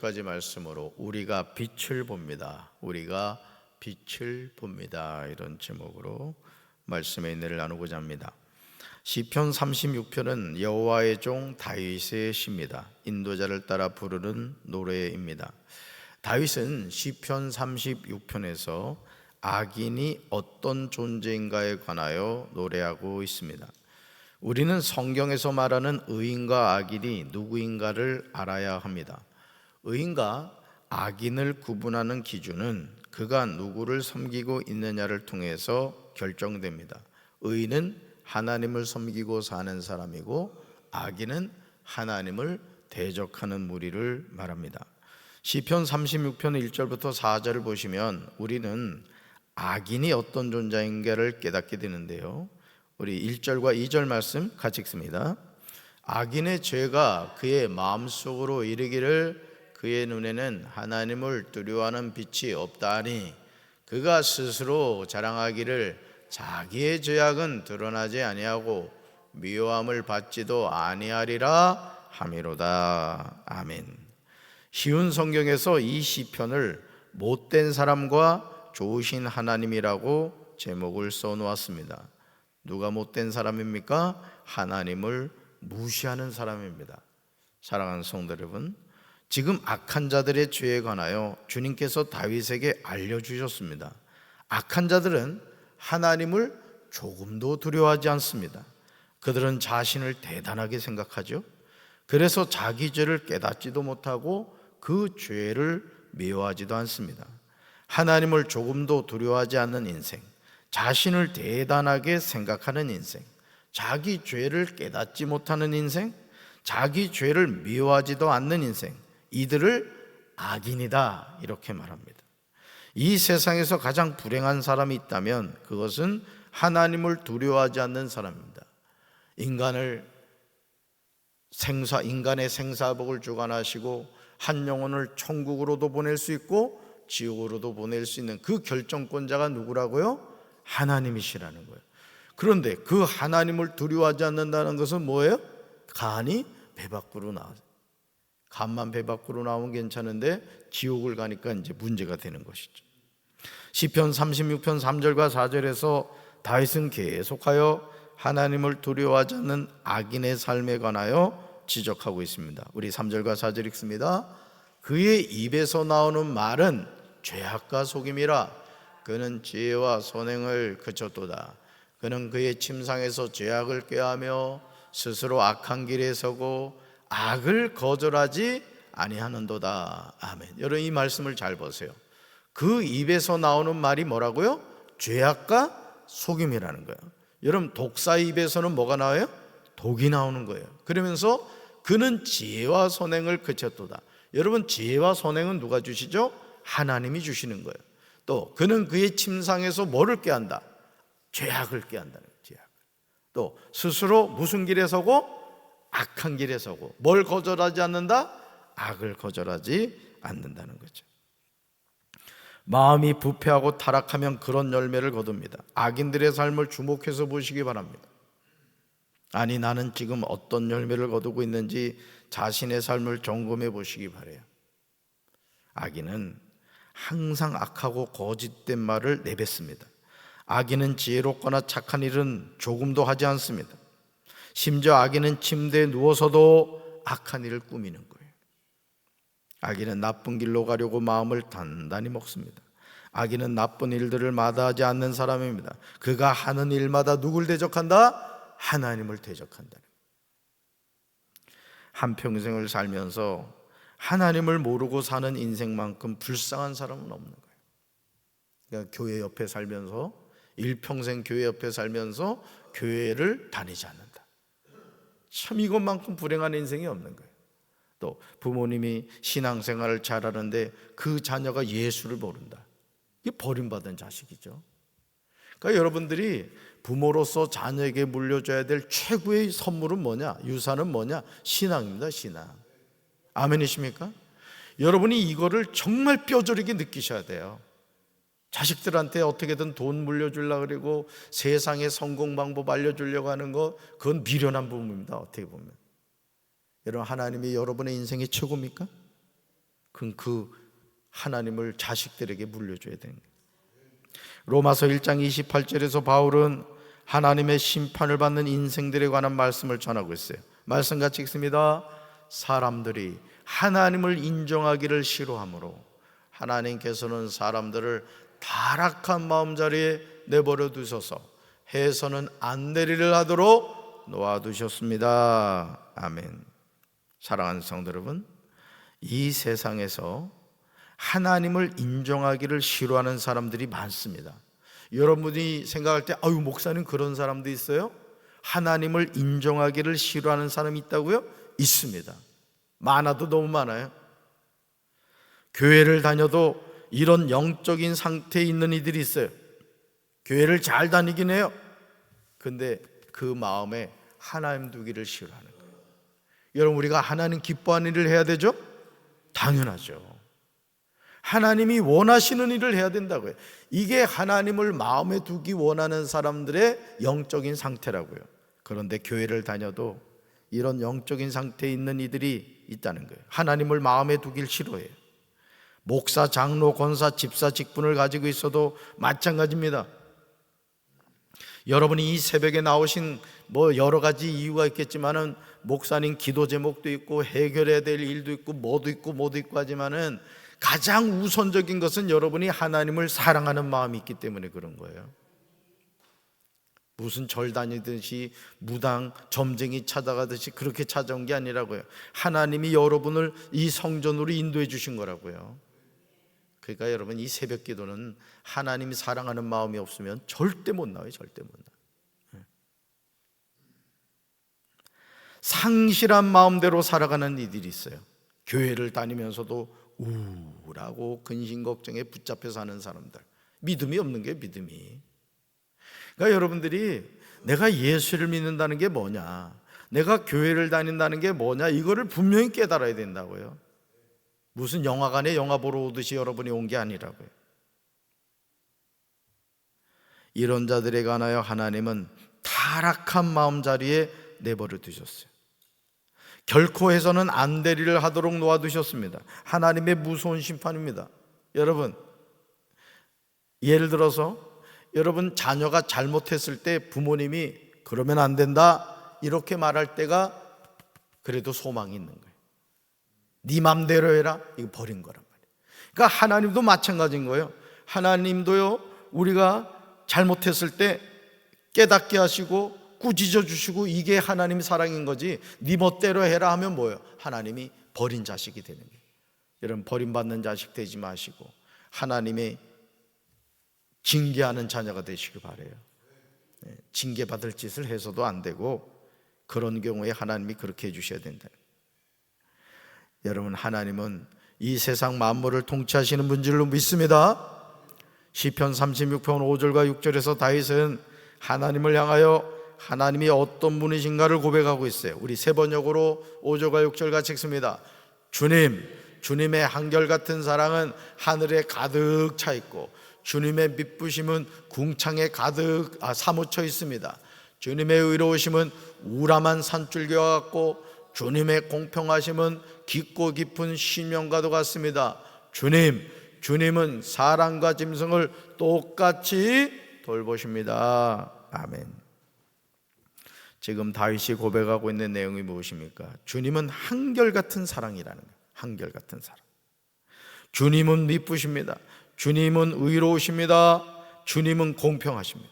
까지 말씀으로 우리가 빛을 봅니다. 우리가 빛을 봅니다. 이런 제목으로 말씀의 은혜를 나누고자 합니다. 시편 36편은 여호와의 종 다윗의 시입니다. 인도자를 따라 부르는 노래입니다. 다윗은 시편 36편에서 악인이 어떤 존재인가에 관하여 노래하고 있습니다. 우리는 성경에서 말하는 의인과 악인이 누구인가를 알아야 합니다. 의인과 악인을 구분하는 기준은 그가 누구를 섬기고 있느냐를 통해서 결정됩니다. 의인은 하나님을 섬기고 사는 사람이고 악인은 하나님을 대적하는 무리를 말합니다. 시편 36편 1절부터 4절을 보시면 우리는 악인이 어떤 존재인가를 깨닫게 되는데요. 우리 1절과 2절 말씀 같이 읽습니다. 악인의 죄가 그의 마음속으로 이르기를 그의 눈에는 하나님을 두려워하는 빛이 없다하니 그가 스스로 자랑하기를 자기의 죄악은 드러나지 아니하고 미워함을 받지도 아니하리라 하미로다. 아멘. 쉬운 성경에서 이 시편을 못된 사람과 좋으신 하나님이라고 제목을 써놓았습니다. 누가 못된 사람입니까? 하나님을 무시하는 사람입니다. 사랑하는 성도 여러분, 지금 악한 자들의 죄에 관하여 주님께서 다윗에게 알려주셨습니다. 악한 자들은 하나님을 조금도 두려워하지 않습니다. 그들은 자신을 대단하게 생각하죠. 그래서 자기 죄를 깨닫지도 못하고 그 죄를 미워하지도 않습니다. 하나님을 조금도 두려워하지 않는 인생, 자신을 대단하게 생각하는 인생, 자기 죄를 깨닫지 못하는 인생, 자기 죄를 미워하지도 않는 인생, 이들을 악인이다 이렇게 말합니다. 이 세상에서 가장 불행한 사람이 있다면 그것은 하나님을 두려워하지 않는 사람입니다. 인간의 생사복을 주관하시고 한 영혼을 천국으로도 보낼 수 있고 지옥으로도 보낼 수 있는 그 결정권자가 누구라고요? 하나님이시라는 거예요. 그런데 그 하나님을 두려워하지 않는다는 것은 뭐예요? 간이 배 밖으로 나와요. 간만 배 밖으로 나오면 괜찮은데 지옥을 가니까 이제 문제가 되는 것이죠. 시편 36편 3절과 4절에서 다윗은 계속하여 하나님을 두려워하지 않는 악인의 삶에 관하여 지적하고 있습니다. 우리 3절과 4절 읽습니다. 그의 입에서 나오는 말은 죄악과 속임이라 그는 지혜와 선행을 그쳤도다. 그는 그의 침상에서 죄악을 꾀하며 스스로 악한 길에 서고 악을 거절하지 아니하는도다. 아멘. 여러분 이 말씀을 잘 보세요. 그 입에서 나오는 말이 뭐라고요? 죄악과 속임이라는 거예요. 여러분 독사 입에서는 뭐가 나와요? 독이 나오는 거예요. 그러면서 그는 지혜와 선행을 그쳤도다. 여러분 지혜와 선행은 누가 주시죠? 하나님이 주시는 거예요. 또 그는 그의 침상에서 뭐를 꾀한다? 죄악을 꾀한다는 거예요. 죄악. 또 스스로 무슨 길에 서고? 악한 길에 서고. 뭘 거절하지 않는다? 악을 거절하지 않는다는 거죠. 마음이 부패하고 타락하면 그런 열매를 거둡니다. 악인들의 삶을 주목해서 보시기 바랍니다. 아니 나는 지금 어떤 열매를 거두고 있는지 자신의 삶을 점검해 보시기 바라요. 악인은 항상 악하고 거짓된 말을 내뱉습니다. 악인은 지혜롭거나 착한 일은 조금도 하지 않습니다. 심지어 악인은 침대에 누워서도 악한 일을 꾸미는 거예요. 악인은 나쁜 길로 가려고 마음을 단단히 먹습니다. 악인은 나쁜 일들을 마다하지 않는 사람입니다. 그가 하는 일마다 누굴 대적한다? 하나님을 대적한다. 한평생을 살면서 하나님을 모르고 사는 인생만큼 불쌍한 사람은 없는 거예요. 그러니까 교회 옆에 살면서 일평생 교회 옆에 살면서 교회를 다니지 않는다. 참 이것만큼 불행한 인생이 없는 거예요. 또 부모님이 신앙생활을 잘하는데 그 자녀가 예수를 모른다. 이게 버림받은 자식이죠. 그러니까 여러분들이 부모로서 자녀에게 물려줘야 될 최고의 선물은 뭐냐? 유산은 뭐냐? 신앙입니다. 신앙. 아멘이십니까? 여러분이 이거를 정말 뼈저리게 느끼셔야 돼요. 자식들한테 어떻게든 돈 물려주려고 그러고 세상의 성공 방법 알려주려고 하는 거, 그건 미련한 부분입니다. 어떻게 보면 여러분, 하나님이 여러분의 인생의 최고입니까? 그럼 그 하나님을 자식들에게 물려줘야 되는 거예요. 로마서 1장 28절에서 바울은 하나님의 심판을 받는 인생들에 관한 말씀을 전하고 있어요. 말씀 같이 읽습니다. 사람들이 하나님을 인정하기를 싫어하므로 하나님께서는 사람들을 타락한 마음자리에 내버려 두셔서 해서는 안 되리를 하도록 놓아두셨습니다. 아멘. 사랑하는 성도 여러분, 이 세상에서 하나님을 인정하기를 싫어하는 사람들이 많습니다. 여러분이 생각할 때 아유 목사님 그런 사람도 있어요? 하나님을 인정하기를 싫어하는 사람이 있다고요? 있습니다. 많아도 너무 많아요. 교회를 다녀도 이런 영적인 상태에 있는 이들이 있어요. 교회를 잘 다니긴 해요. 근데 그 마음에 하나님 두기를 싫어하는 거예요. 여러분, 우리가 하나님 기뻐하는 일을 해야 되죠? 당연하죠. 하나님이 원하시는 일을 해야 된다고요. 이게 하나님을 마음에 두기 원하는 사람들의 영적인 상태라고요. 그런데 교회를 다녀도 이런 영적인 상태에 있는 이들이 있다는 거예요. 하나님을 마음에 두길 싫어해요. 목사, 장로, 권사, 집사 직분을 가지고 있어도 마찬가지입니다. 여러분이 이 새벽에 나오신 여러 가지 이유가 있겠지만은 목사님 기도 제목도 있고 해결해야 될 일도 있고 뭐도 있고 하지만은 가장 우선적인 것은 여러분이 하나님을 사랑하는 마음이 있기 때문에 그런 거예요. 무슨 절 다니듯이 무당 점쟁이 찾아가듯이 그렇게 찾아온 게 아니라고요. 하나님이 여러분을 이 성전으로 인도해 주신 거라고요. 그러니까 여러분, 이 새벽 기도는 하나님이 사랑하는 마음이 없으면 절대 못 나와요. 절대 못 나와요. 상실한 마음대로 살아가는 이들이 있어요. 교회를 다니면서도 우울하고 근심 걱정에 붙잡혀 사는 사람들, 믿음이 없는 게 믿음이. 그러니까 여러분들이 내가 예수를 믿는다는 게 뭐냐, 내가 교회를 다닌다는 게 뭐냐, 이거를 분명히 깨달아야 된다고요. 무슨 영화관에 영화 보러 오듯이 여러분이 온 게 아니라고요. 이런 자들에 관하여 하나님은 타락한 마음자리에 내버려 두셨어요. 결코 해서는 안 될 일을 하도록 놓아두셨습니다. 하나님의 무서운 심판입니다. 여러분, 예를 들어서 여러분 자녀가 잘못했을 때 부모님이 그러면 안 된다 이렇게 말할 때가 그래도 소망이 있는 거예요. 네 맘대로 해라, 이거 버린 거란 말이에요. 그러니까 하나님도 마찬가지인 거예요. 하나님도요, 우리가 잘못했을 때 깨닫게 하시고 꾸짖어 주시고 이게 하나님의 사랑인 거지, 네 멋대로 해라 하면 뭐예요? 하나님이 버린 자식이 되는 거예요. 여러분, 버림받는 자식 되지 마시고 하나님의 징계하는 자녀가 되시길 바라요. 징계받을 짓을 해서도 안 되고 그런 경우에 하나님이 그렇게 해주셔야 된다. 여러분, 하나님은 이 세상 만물을 통치하시는 분줄로 믿습니다. 시편 36편 5절과 6절에서 다윗은 하나님을 향하여 하나님이 어떤 분이신가를 고백하고 있어요. 우리 세 번역으로 5절과 6절 같이 읽습니다. 주님의 한결같은 사랑은 하늘에 가득 차 있고 주님의 미쁘심은 궁창에 가득 사무쳐 있습니다. 주님의 의로우심은 우람한 산줄기와 같고 주님의 공평하심은 깊고 깊은 심령과도 같습니다. 주님은 사람과 짐승을 똑같이 돌보십니다. 아멘. 지금 다윗이 고백하고 있는 내용이 무엇입니까? 주님은 한결같은 사랑이라는 거예요. 한결같은 사랑. 주님은 미쁘십니다. 주님은 의로우십니다. 주님은 공평하십니다.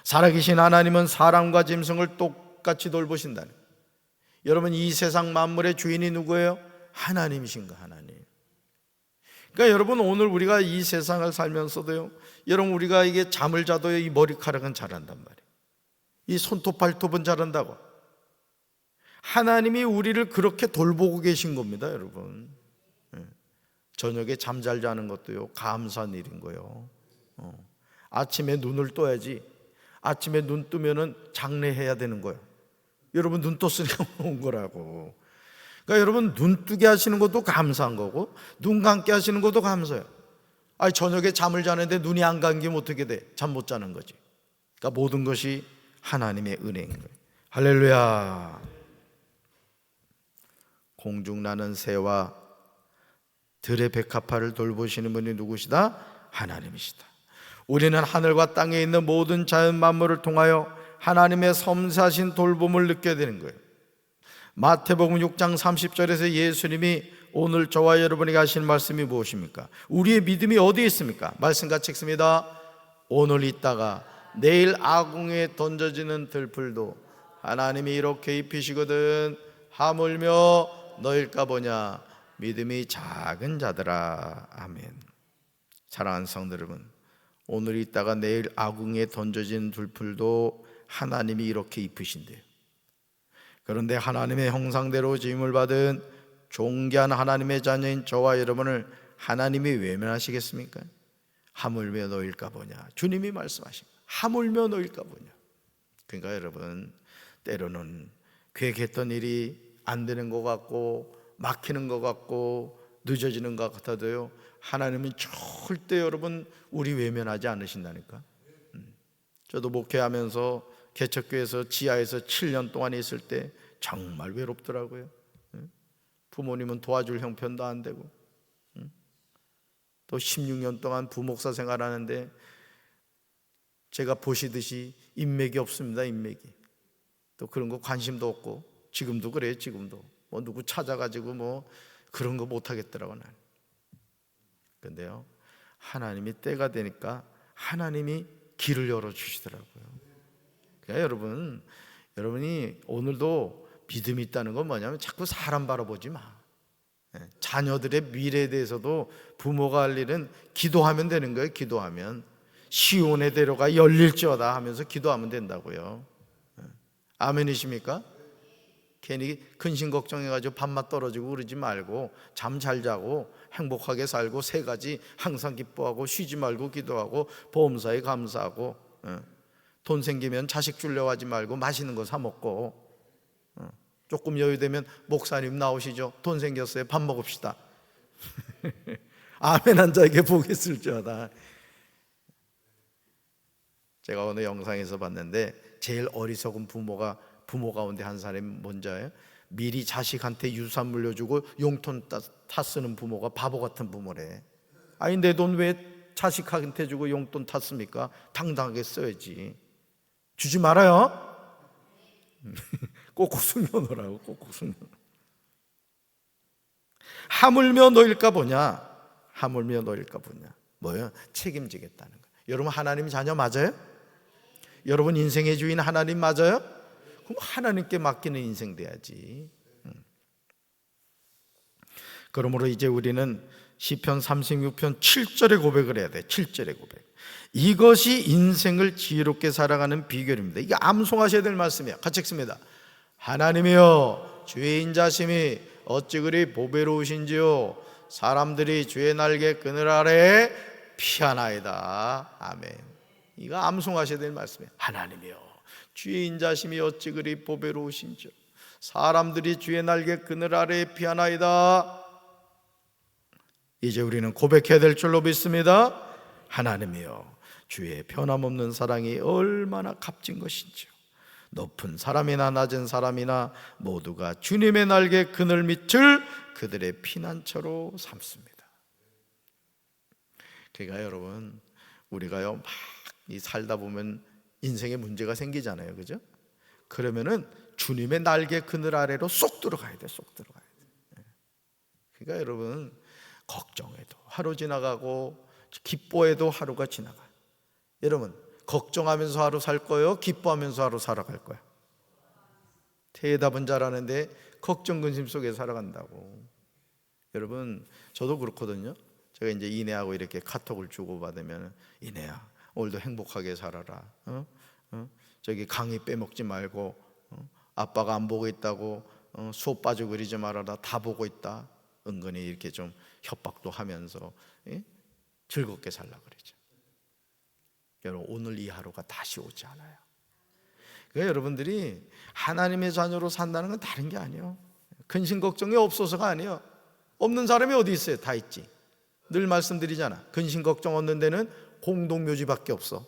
살아계신 하나님은 사람과 짐승을 똑같이 돌보신다는 거예요. 여러분, 이 세상 만물의 주인이 누구예요? 하나님이신가? 하나님. 그러니까 여러분, 오늘 우리가 이 세상을 살면서도요, 여러분, 우리가 이게 잠을 자도 이 머리카락은 자란단 말이에요. 이 손톱 발톱은 자란다고. 하나님이 우리를 그렇게 돌보고 계신 겁니다, 여러분. 저녁에 잠 잘 자는 것도요, 감사한 일인 거예요. 아침에 눈을 떠야지. 아침에 눈 뜨면은 장례해야 되는 거예요. 여러분, 눈 떴으니까 온 거라고. 그러니까 여러분, 눈 뜨게 하시는 것도 감사한 거고 눈 감게 하시는 것도 감사해요. 아니, 저녁에 잠을 자는데 눈이 안 감기면 어떻게 돼? 잠 못 자는 거지. 그러니까 모든 것이 하나님의 은혜인 거예요. 할렐루야. 공중 나는 새와 들의 백합화를 돌보시는 분이 누구시다? 하나님이시다. 우리는 하늘과 땅에 있는 모든 자연 만물을 통하여 하나님의 섬세하신 돌봄을 느껴야 되는 거예요. 마태복음 6장 30절에서 예수님이 오늘 저와 여러분에게 하시는 말씀이 무엇입니까? 우리의 믿음이 어디에 있습니까? 말씀 같이 읽습니다. 오늘 있다가 내일 아궁에 던져지는 들풀도 하나님이 이렇게 입히시거든 하물며 너일까 보냐 믿음이 작은 자들아. 아멘. 사랑하는 성도 여러분, 오늘 있다가 내일 아궁에 던져지는 들풀도 하나님이 이렇게 입히신대요. 그런데 하나님의 형상대로 지음을 받은 존귀한 하나님의 자녀인 저와 여러분을 하나님이 외면하시겠습니까? 하물며 너일까 보냐. 주님이 말씀하신 거예요. 하물며 너일까 보냐. 그러니까 여러분, 때로는 계획했던 일이 안 되는 것 같고 막히는 것 같고 늦어지는 것 같아도요, 하나님은 절대 여러분 우리 외면하지 않으신다니까. 저도 목회하면서 개척교회에서 지하에서 7년 동안 있을 때 정말 외롭더라고요. 부모님은 도와줄 형편도 안 되고, 또 16년 동안 부목사 생활하는데 제가 보시듯이 인맥이 없습니다. 인맥이. 또 그런 거 관심도 없고, 지금도 그래요. 지금도 뭐 누구 찾아가지고 뭐 그런 거 못 하겠더라고 나는. 근데요, 하나님이 때가 되니까 하나님이 길을 열어주시더라고요. 그러니까 여러분이 오늘도 믿음이 있다는 건 뭐냐면 자꾸 사람 바라보지 마. 자녀들의 미래에 대해서도 부모가 할 일은 기도하면 되는 거예요. 기도하면 시온의 대로가 열릴지어다 하면서 기도하면 된다고요. 아멘이십니까? 괜히 근심 걱정해가지고 밥맛 떨어지고 그러지 말고 잠 잘 자고 행복하게 살고 세 가지 항상 기뻐하고 쉬지 말고 기도하고 보험사에 감사하고, 돈 생기면 자식 주려고 하지 말고 맛있는 거 사 먹고, 조금 여유되면 목사님 나오시죠. 돈 생겼어요. 밥 먹읍시다. 아멘 한 자에게 복이 있을지어다. 제가 어느 영상에서 봤는데 제일 어리석은 부모 가운데 한 사람이 뭔지 알아요? 미리 자식한테 유산 물려주고 용돈 타 쓰는 부모가 바보 같은 부모래. 아니 내 돈 왜 자식한테 주고 용돈 탔습니까? 당당하게 써야지. 주지 말아요. 꼭꼭 숨겨놓으라고. 꼭꼭 숨겨놓으라고. 하물며 너일까 보냐. 하물며 너일까 보냐. 뭐예요? 책임지겠다는 거예요. 여러분 하나님 자녀 맞아요? 여러분 인생의 주인 하나님 맞아요? 그럼 하나님께 맡기는 인생 돼야지. 그러므로 이제 우리는 시편 36편 7절의 고백을 해야 돼. 7절의 고백. 이것이 인생을 지혜롭게 살아가는 비결입니다. 이게 암송하셔야 될 말씀이에요. 같이 읽습니다. 하나님이여 주의 인자심이 어찌 그리 보배로우신지요. 사람들이 주의 날개 그늘 아래에 피하나이다. 아멘. 이거 암송하셔야 될 말씀이에요. 하나님이여 주의 인자심이 어찌 그리 보배로우신지요. 사람들이 주의 날개 그늘 아래에 피하나이다. 이제 우리는 고백해야 될 줄로 믿습니다. 하나님이여 주의 변함없는 사랑이 얼마나 값진 것인지요. 높은 사람이나 낮은 사람이나 모두가 주님의 날개 그늘 밑을 그들의 피난처로 삼습니다. 그러니까 여러분 우리가요 막 이 살다 보면 인생에 문제가 생기잖아요. 그죠? 그러면은 주님의 날개 그늘 아래로 쏙 들어가야 돼. 쏙 들어가야 돼. 그러니까 여러분 걱정해도 하루 지나가고 기뻐해도 하루가 지나가요. 여러분 걱정하면서 하루 살 거예요? 기뻐하면서 하루 살아갈 거예요? 대답은 잘하는데 걱정 근심 속에 살아간다고. 여러분 저도 그렇거든요. 제가 이제 이내하고 이렇게 카톡을 주고받으면 이내야 오늘도 행복하게 살아라. 저기 강의 빼먹지 말고, 아빠가 안 보고 있다고 수업 빠지고 그러지 말아라. 다 보고 있다. 은근히 이렇게 좀 협박도 하면서 즐겁게 살라 그러죠. 여러분 오늘 이 하루가 다시 오지 않아요. 그러니까 여러분들이 하나님의 자녀로 산다는 건 다른 게 아니에요. 근심 걱정이 없어서가 아니에요. 없는 사람이 어디 있어요? 다 있지. 늘 말씀드리잖아. 근심 걱정 없는 데는 공동묘지밖에 없어.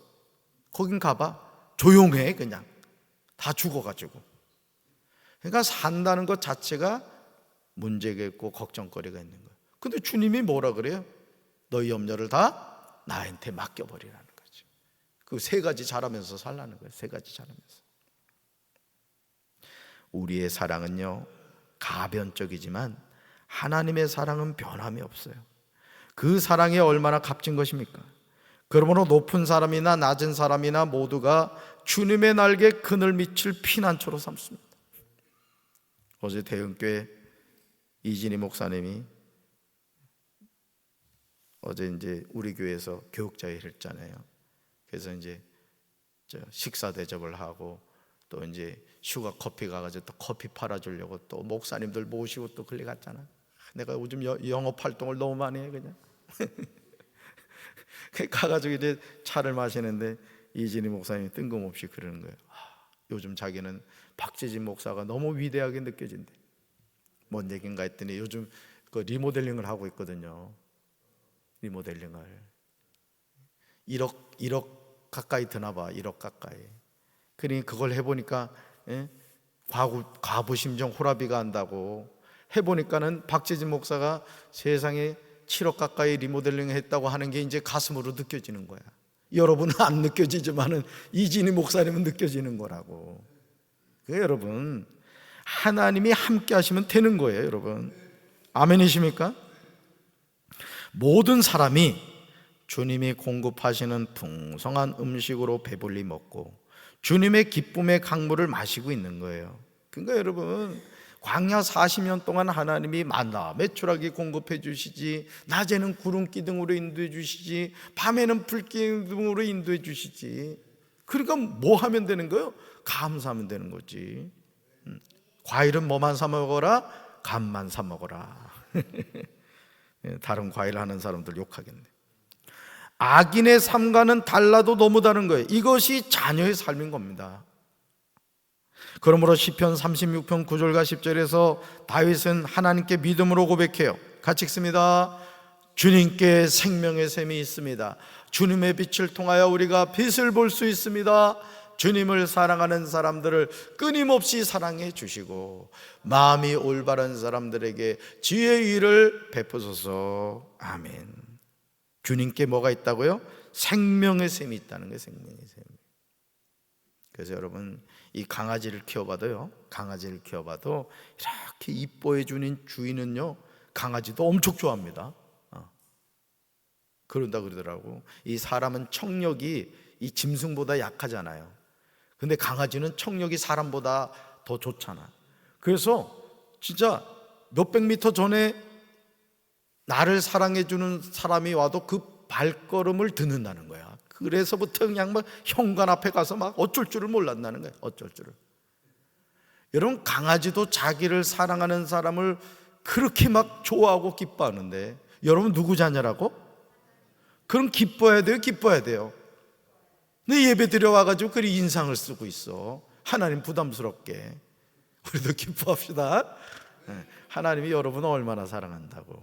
거긴 가봐. 조용해. 그냥 다 죽어가지고. 그러니까 산다는 것 자체가 문제가 있고 걱정거리가 있는 거예요. 근데 주님이 뭐라 그래요? 너희 염려를 다 나한테 맡겨버리라는 거죠. 그 세 가지 잘하면서 살라는 거예요. 세 가지 잘하면서. 우리의 사랑은요, 가변적이지만 하나님의 사랑은 변함이 없어요. 그 사랑이 얼마나 값진 것입니까? 그러므로 높은 사람이나 낮은 사람이나 모두가 주님의 날개에 그늘 밑을 피난처로 삼습니다. 어제 대흥교회 이진희 목사님이 어제 이제 우리 교회에서 교육자회를 했잖아요. 그래서 이제 식사 대접을 하고 또 이제 슈가 커피 가가지고 또 커피 팔아주려고 또 목사님들 모시고 또 그리 갔잖아. 내가 요즘 영업 활동을 너무 많이 해 그냥. 가가지고 이제 차를 마시는데 이진희 목사님이 뜬금없이 그러는 거예요. 요즘 자기는 박재진 목사가 너무 위대하게 느껴진대. 뭔 얘긴가 했더니 요즘 그 리모델링을 하고 있거든요. 리모델링을 1억 가까이 드나 봐. 1억 가까이. 그러니 그걸 해보니까 과부심정 호라비가 한다고 해보니까는 박재진 목사가 세상에 7억 가까이 리모델링 했다고 하는 게 이제 가슴으로 느껴지는 거야. 여러분은 안 느껴지지만은 이진희 목사님은 느껴지는 거라고. 여러분, 하나님이 함께 하시면 되는 거예요, 여러분. 아멘이십니까? 모든 사람이 주님이 공급하시는 풍성한 음식으로 배불리 먹고 주님의 기쁨의 강물을 마시고 있는 거예요. 그러니까 여러분, 광야 40년 동안 하나님이 만나 메추라기 공급해 주시지, 낮에는 구름 기둥으로 인도해 주시지, 밤에는 불 기둥으로 인도해 주시지. 그러니까 뭐 하면 되는 거예요? 감사하면 되는 거지. 과일은 뭐만 사 먹어라? 감만 사 먹어라. 다른 과일 하는 사람들 욕하겠네. 악인의 삶과는 달라도 너무 다른 거예요. 이것이 자녀의 삶인 겁니다. 그러므로 시편 36편 9절과 10절에서 다윗은 하나님께 믿음으로 고백해요. 같이 읽습니다. 주님께 생명의 샘이 있습니다. 주님의 빛을 통하여 우리가 빛을 볼 수 있습니다. 주님을 사랑하는 사람들을 끊임없이 사랑해 주시고 마음이 올바른 사람들에게 지혜의 일을 베푸소서. 아멘. 주님께 뭐가 있다고요? 생명의 샘이 있다는 거예요. 생명의 샘. 그래서 여러분, 이 강아지를 키워봐도 이렇게 이뻐해 주는 주인은요, 강아지도 엄청 좋아합니다. 그런다 그러더라고. 이 사람은 청력이 이 짐승보다 약하잖아요. 근데 강아지는 청력이 사람보다 더 좋잖아. 그래서 진짜 몇백 미터 전에 나를 사랑해 주는 사람이 와도 그 발걸음을 듣는다는 거야. 그래서부터 그냥 막 현관 앞에 가서 막 어쩔 줄을 몰랐다는 거예요. 어쩔 줄을. 여러분, 강아지도 자기를 사랑하는 사람을 그렇게 막 좋아하고 기뻐하는데 여러분 누구 자녀라고? 그럼 기뻐해야 돼요? 기뻐해야 돼요? 내 예배 드려와가지고 그리 인상을 쓰고 있어. 하나님 부담스럽게. 우리도 기뻐합시다. 하나님이 여러분을 얼마나 사랑한다고.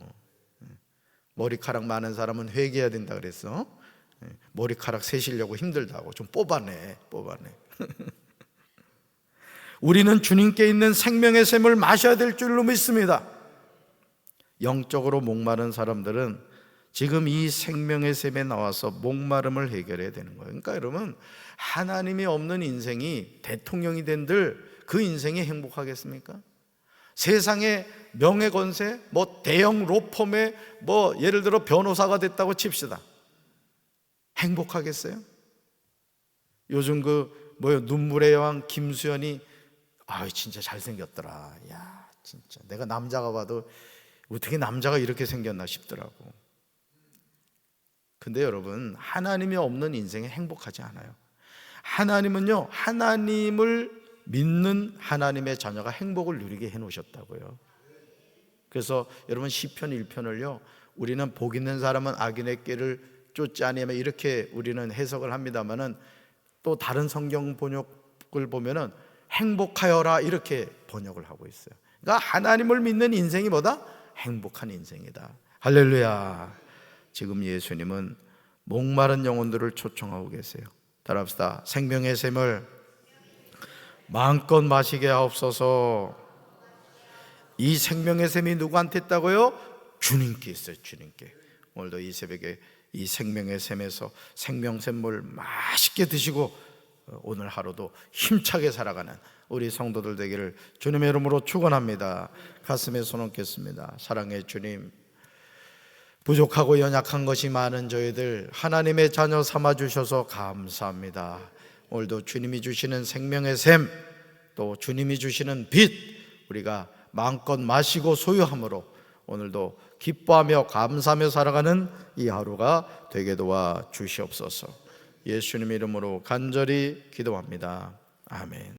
머리카락 많은 사람은 회개해야 된다 그랬어. 머리카락 세시려고 힘들다고. 좀 뽑아내. 우리는 주님께 있는 생명의 샘을 마셔야 될 줄로 믿습니다. 영적으로 목마른 사람들은 지금 이 생명의 샘에 나와서 목마름을 해결해야 되는 거예요. 그러니까 여러분, 하나님이 없는 인생이 대통령이 된들 그 인생이 행복하겠습니까? 세상에 명예건세, 뭐 대형 로펌에 뭐 예를 들어 변호사가 됐다고 칩시다. 행복하겠어요? 요즘 눈물의 여왕 김수현이 진짜 잘생겼더라. 야, 진짜 내가 남자가 봐도 어떻게 남자가 이렇게 생겼나 싶더라고. 근데 여러분, 하나님이 없는 인생에 행복하지 않아요. 하나님은요, 하나님을 믿는 하나님의 자녀가 행복을 누리게 해놓으셨다고요. 그래서 여러분, 시편 1편을요 우리는 복 있는 사람은 악인의 꾀를 쫓지 아니하며 이렇게 우리는 해석을 합니다만은 또 다른 성경 번역을 보면은 행복하여라 이렇게 번역을 하고 있어요. 그러니까 하나님을 믿는 인생이 뭐다? 행복한 인생이다. 할렐루야. 지금 예수님은 목마른 영혼들을 초청하고 계세요. 따라합시다. 생명의 샘을 마음껏 마시게 하옵소서. 이 생명의 샘이 누구한테 있다고요? 주님께 있어요. 주님께. 오늘도 이 새벽에 이 생명의 샘에서 생명샘물 맛있게 드시고 오늘 하루도 힘차게 살아가는 우리 성도들 되기를 주님의 이름으로 축원합니다. 가슴에 손 얹겠습니다. 사랑의 주님, 부족하고 연약한 것이 많은 저희들 하나님의 자녀 삼아주셔서 감사합니다. 오늘도 주님이 주시는 생명의 샘, 또 주님이 주시는 빛 우리가 마음껏 마시고 소유함으로 오늘도 기뻐하며 감사하며 살아가는 이 하루가 되게 도와 주시옵소서. 예수님 이름으로 간절히 기도합니다. 아멘.